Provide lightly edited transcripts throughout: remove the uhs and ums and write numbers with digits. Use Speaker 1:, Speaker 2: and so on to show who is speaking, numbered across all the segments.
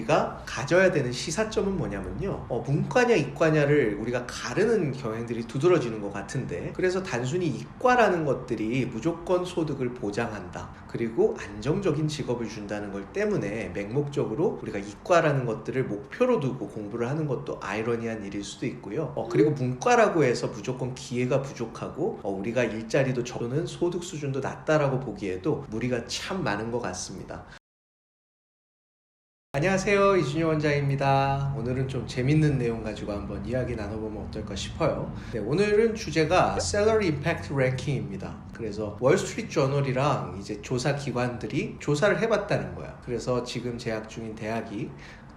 Speaker 1: 우리가 가져야 되는 시사점은 뭐냐면요, 문과냐 이과냐를 우리가 가르는 경향들이 두드러지는 것 같은데, 그래서 단순히 이과라는 것들이 무조건 소득을 보장한다, 그리고 안정적인 직업을 준다는 걸 때문에 맹목적으로 우리가 이과라는 것들을 목표로 두고 공부를 하는 것도 아이러니한 일일 수도 있고요. 그리고 문과라고 해서 무조건 기회가 부족하고 우리가 일자리도 적은 소득 수준도 낮다라고 보기에도 무리가 참 많은 것 같습니다. 안녕하세요, 이준효 원장입니다. 오늘은 좀 재밌는 내용 가지고 한번 이야기 나눠보면 어떨까 싶어요. 네, 오늘은 주제가 Salary Impact Ranking입니다. 그래서 월스트리트저널이랑 이제 조사 기관들이 조사를 해봤다는 거야. 그래서 지금 재학 중인 대학이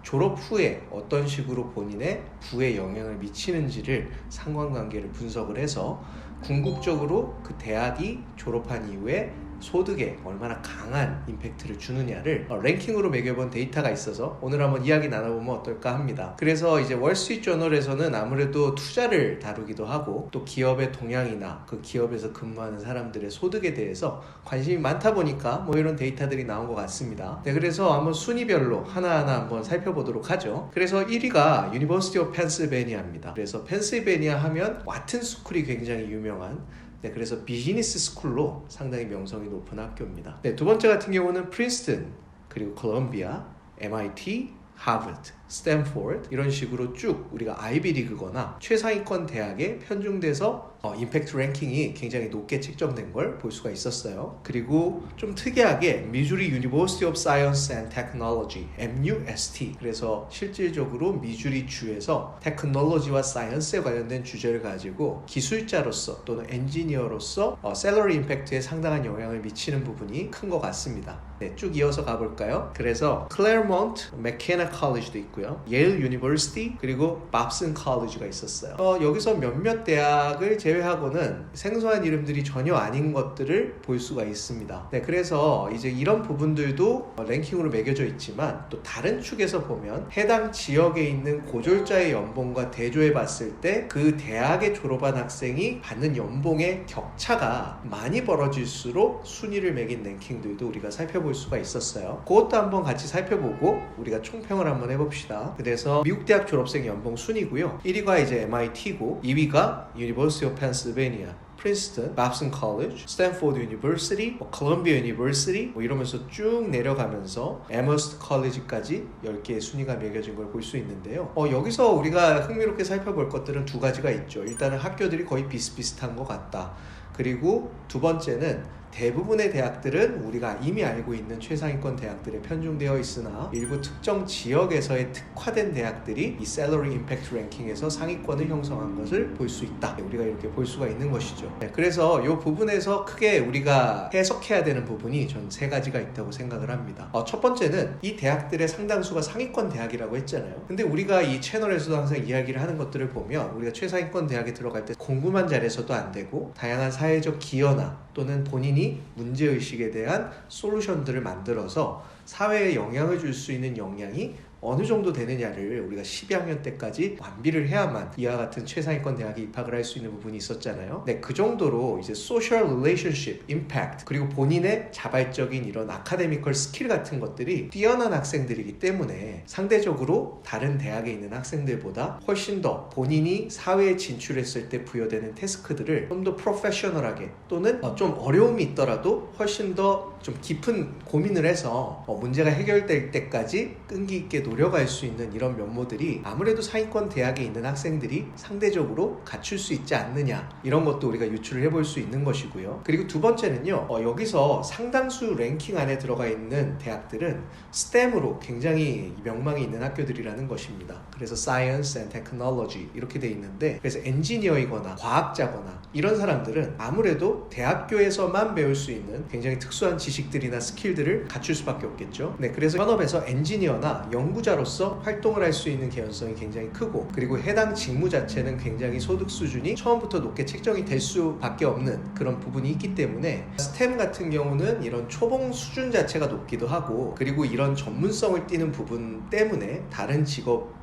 Speaker 1: 졸업 후에 어떤 식으로 본인의 부에 영향을 미치는지를 상관관계를 분석을 해서 궁극적으로 그 대학이 졸업한 이후에 소득에 얼마나 강한 임팩트를 주느냐를 랭킹으로 매겨본 데이터가 있어서 오늘 한번 이야기 나눠보면 어떨까 합니다. 그래서 이제 월스트리트저널에서는 아무래도 투자를 다루기도 하고 또 기업의 동향이나 그 기업에서 근무하는 사람들의 소득에 대해서 관심이 많다 보니까 뭐 이런 데이터들이 나온 것 같습니다. 네, 그래서 한번 순위별로 하나하나 한번 살펴보도록 하죠. 그래서 1위가 유니버시티 오브 펜실베니아입니다. 그래서 펜실베니아 하면 와튼 스쿨이 굉장히 유명한, 네, 그래서 비즈니스 스쿨로 상당히 명성이 높은 학교입니다. 네, 두 번째 같은 경우는 프린스턴, 그리고 콜롬비아, MIT, 하버드, 스탠포드 이런 식으로 쭉 우리가 아이비리그거나 최상위권 대학에 편중돼서 임팩트 랭킹이 굉장히 높게 책정된 걸 볼 수가 있었어요. 그리고 좀 특이하게 미주리 유니버시티 오브 사이언스 앤 테크놀로지 MUST, 그래서 실질적으로 미주리 주에서 테크놀로지와 사이언스에 관련된 주제를 가지고 기술자로서 또는 엔지니어로서 셀러리 임팩트에 상당한 영향을 미치는 부분이 큰 것 같습니다. 네, 쭉 이어서 가볼까요? 그래서 클레어몬트 맥케나 컬리지도 있고요, 예일 유니버시티, 그리고 밥슨 컬리지가 있었어요. 여기서 몇몇 대학을 제외하고는 생소한 이름들이 전혀 아닌 것들을 볼 수가 있습니다. 네, 그래서 이제 이런 부분들도 랭킹으로 매겨져 있지만 또 다른 축에서 보면 해당 지역에 있는 고졸자의 연봉과 대조해 봤을 때 그 대학에 졸업한 학생이 받는 연봉의 격차가 많이 벌어질수록 순위를 매긴 랭킹들도 우리가 살펴볼 수가 있었어요. 그것도 한번 같이 살펴보고 우리가 총평을 한번 해봅시다. 그래서 미국 대학 졸업생 연봉 순위고요. 1위가 이제 MIT고 2위가 University of Pennsylvania, 프린스턴, 밥슨 컬리지, 스탠포드 유니버시티, 콜롬비아 유니버시티 이러면서 쭉 내려가면서 에머스트 컬리지까지 10개의 순위가 매겨진 걸 볼 수 있는데요. 여기서 우리가 흥미롭게 살펴볼 것들은 두 가지가 있죠. 일단은 학교들이 거의 비슷비슷한 것 같다. 그리고 두 번째는 대부분의 대학들은 우리가 이미 알고 있는 최상위권 대학들에 편중되어 있으나 일부 특정 지역에서의 특화된 대학들이 이 셀러리 임팩트 랭킹에서 상위권을 형성한 것을 볼 수 있다. 우리가 이렇게 볼 수가 있는 것이죠. 네, 그래서 이 부분에서 크게 우리가 해석해야 되는 부분이 전 세 가지가 있다고 생각을 합니다. 첫 번째는 이 대학들의 상당수가 상위권 대학이라고 했잖아요. 근데 우리가 이 채널에서도 항상 이야기를 하는 것들을 보면 우리가 최상위권 대학에 들어갈 때 공부만 잘해서도 안 되고 다양한 사회적 기여나 또는 본인이 문제의식에 대한 솔루션들을 만들어서 사회에 영향을 줄 수 있는 역량이 어느 정도 되느냐를 우리가 12학년 때까지 완비를 해야만 이와 같은 최상위권 대학에 입학을 할 수 있는 부분이 있었잖아요. 네, 그 정도로 이제 소셜 릴레이션십, 임팩트, 그리고 본인의 자발적인 이런 아카데미컬 스킬 같은 것들이 뛰어난 학생들이기 때문에 상대적으로 다른 대학에 있는 학생들보다 훨씬 더 본인이 사회에 진출했을 때 부여되는 태스크들을 좀 더 프로페셔널하게 또는 좀 어려움이 있더라도 훨씬 더 좀 깊은 고민을 해서 문제가 해결될 때까지 끈기 있게 노력할 수 있는 이런 면모들이 아무래도 상위권 대학에 있는 학생들이 상대적으로 갖출 수 있지 않느냐, 이런 것도 우리가 유추를 해볼 수 있는 것이고요. 그리고 두 번째는요, 여기서 상당수 랭킹 안에 들어가 있는 대학들은 STEM으로 굉장히 명망이 있는 학교들이라는 것입니다. 그래서 Science and Technology 이렇게 돼 있는데, 그래서 엔지니어이거나 과학자거나 이런 사람들은 아무래도 대학교에서만 배울 수 있는 굉장히 특수한 지식들이나 스킬들을 갖출 수밖에 없겠죠. 네, 그래서 현업에서 엔지니어나 연구자로서 활동을 할 수 있는 개연성이 굉장히 크고, 그리고 해당 직무 자체는 굉장히 소득 수준이 처음부터 높게 책정이 될 수밖에 없는 그런 부분이 있기 때문에 스템 같은 경우는 이런 초봉 수준 자체가 높기도 하고, 그리고 이런 전문성을 띠는 부분 때문에 다른 직업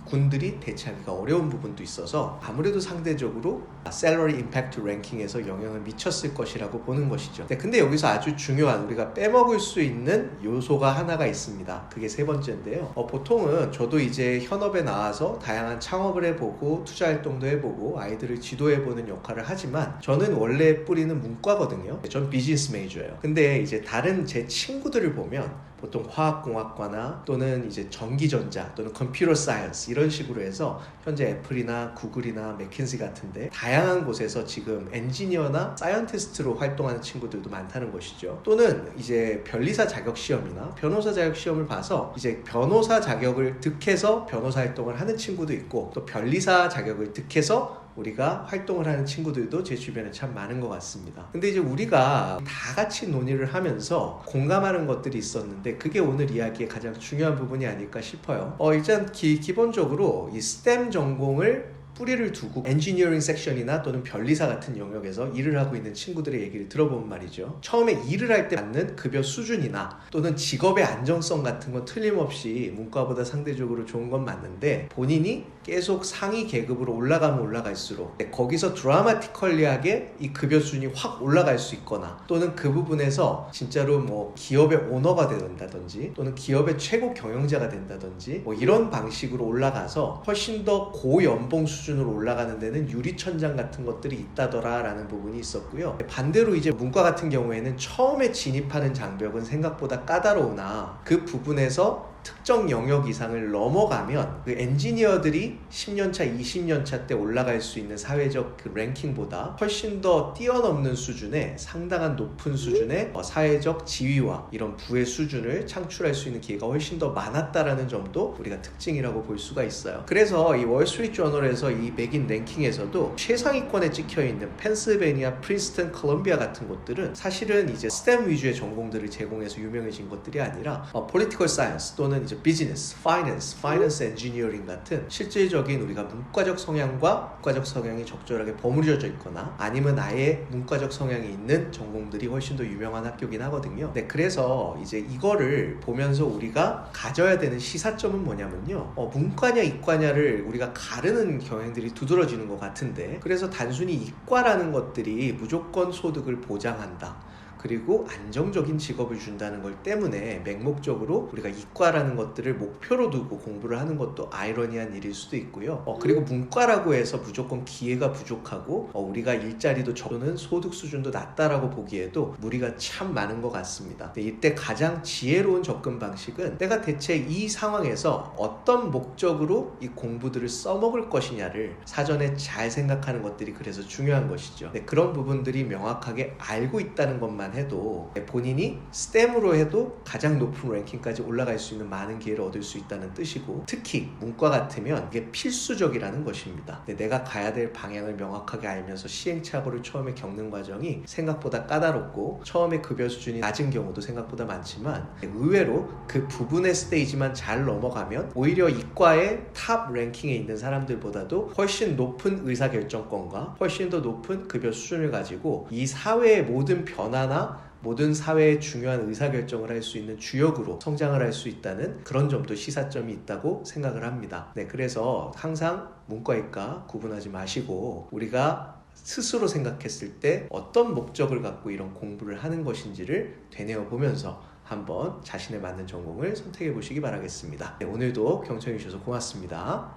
Speaker 1: 군들이 대체하기가 어려운 부분도 있어서 아무래도 상대적으로 셀러리 임팩트 랭킹에서 영향을 미쳤을 것이라고 보는 것이죠. 네, 근데 여기서 아주 중요한 우리가 빼먹을 수 있는 요소가 하나가 있습니다. 그게 세 번째인데요. 보통은 저도 이제 현업에 나와서 다양한 창업을 해보고 투자 활동도 해보고 아이들을 지도해보는 역할을 하지만 저는 원래 뿌리는 문과거든요. 전 비즈니스 메이저예요. 근데 이제 다른 제 친구들을 보면 보통 화학공학과나 또는 이제 전기전자 또는 컴퓨터 사이언스 이런 식으로 해서 현재 애플이나 구글이나 맥킨지 같은데 다양한 곳에서 지금 엔지니어나 사이언티스트로 활동하는 친구들도 많다는 것이죠. 또는 이제 변리사 자격 시험이나 변호사 자격 시험을 봐서 이제 변호사 자격을 득해서 변호사 활동을 하는 친구도 있고 또 변리사 자격을 득해서 우리가 활동을 하는 친구들도 제 주변에 참 많은 것 같습니다. 근데 이제 우리가 다 같이 논의를 하면서 공감하는 것들이 있었는데 그게 오늘 이야기의 가장 중요한 부분이 아닐까 싶어요. 일단 기본적으로 이 STEM 전공을 뿌리를 두고 엔지니어링 섹션이나 또는 변리사 같은 영역에서 일을 하고 있는 친구들의 얘기를 들어보면 말이죠. 처음에 일을 할 때 받는 급여 수준이나 또는 직업의 안정성 같은 건 틀림없이 문과보다 상대적으로 좋은 건 맞는데 본인이 계속 상위 계급으로 올라가면 올라갈수록 거기서 드라마티컬리하게 이 급여 수준이 확 올라갈 수 있거나 또는 그 부분에서 진짜로 뭐 기업의 오너가 된다든지 또는 기업의 최고 경영자가 된다든지 뭐 이런 방식으로 올라가서 훨씬 더 고연봉 수준으로 올라가는 데는 유리천장 같은 것들이 있다더라 라는 부분이 있었고요. 반대로 이제 문과 같은 경우에는 처음에 진입하는 장벽은 생각보다 까다로우나 그 부분에서 특정 영역 이상을 넘어가면 그 엔지니어들이 10년차, 20년차 때 올라갈 수 있는 사회적 그 랭킹보다 훨씬 더 뛰어넘는 수준의 상당한 높은 수준의 사회적 지위와 이런 부의 수준을 창출할 수 있는 기회가 훨씬 더 많았다라는 점도 우리가 특징이라고 볼 수가 있어요. 그래서 이 월스트리트 저널에서 이 매긴 랭킹에서도 최상위권에 찍혀있는 펜실베니아, 프린스턴, 콜ум비아 같은 곳들은 사실은 이제 스템 위주의 전공들을 제공해서 유명해진 것들이 아니라 political science 또는 이제 비즈니스, 파이낸스 엔지니어링 같은 실질적인 우리가 문과적 성향과 문과적 성향이 적절하게 버무려져 있거나 아니면 아예 문과적 성향이 있는 전공들이 훨씬 더 유명한 학교긴 하거든요. 네, 그래서 이제 이거를 보면서 우리가 가져야 되는 시사점은 뭐냐면요. 문과냐 이과냐를 우리가 가르는 경향들이 두드러지는 것 같은데 그래서 단순히 이과라는 것들이 무조건 소득을 보장한다. 그리고 안정적인 직업을 준다는 걸 때문에 맹목적으로 우리가 이과라는 것들을 목표로 두고 공부를 하는 것도 아이러니한 일일 수도 있고요. 그리고 문과라고 해서 무조건 기회가 부족하고 우리가 일자리도 적은 소득 수준도 낮다라고 보기에도 무리가 참 많은 것 같습니다. 이때 가장 지혜로운 접근 방식은 내가 대체 이 상황에서 어떤 목적으로 이 공부들을 써먹을 것이냐를 사전에 잘 생각하는 것들이 그래서 중요한 것이죠. 그런 부분들이 명확하게 알고 있다는 것만 해도 본인이 STEM으로 해도 가장 높은 랭킹까지 올라갈 수 있는 많은 기회를 얻을 수 있다는 뜻이고 특히 문과 같으면 이게 필수적이라는 것입니다. 내가 가야 될 방향을 명확하게 알면서 시행착오를 처음에 겪는 과정이 생각보다 까다롭고 처음에 급여 수준이 낮은 경우도 생각보다 많지만 의외로 그 부분의 스테이지만 잘 넘어가면 오히려 이과의 탑 랭킹에 있는 사람들보다도 훨씬 높은 의사결정권과 훨씬 더 높은 급여 수준을 가지고 이 사회의 모든 변화나 모든 사회의 중요한 의사결정을 할 수 있는 주역으로 성장을 할 수 있다는 그런 점도 시사점이 있다고 생각을 합니다. 그래서 항상 문과이과 구분하지 마시고 우리가 스스로 생각했을 때 어떤 목적을 갖고 이런 공부를 하는 것인지를 되뇌어 보면서 한번 자신에 맞는 전공을 선택해 보시기 바라겠습니다. 오늘도 경청해 주셔서 고맙습니다.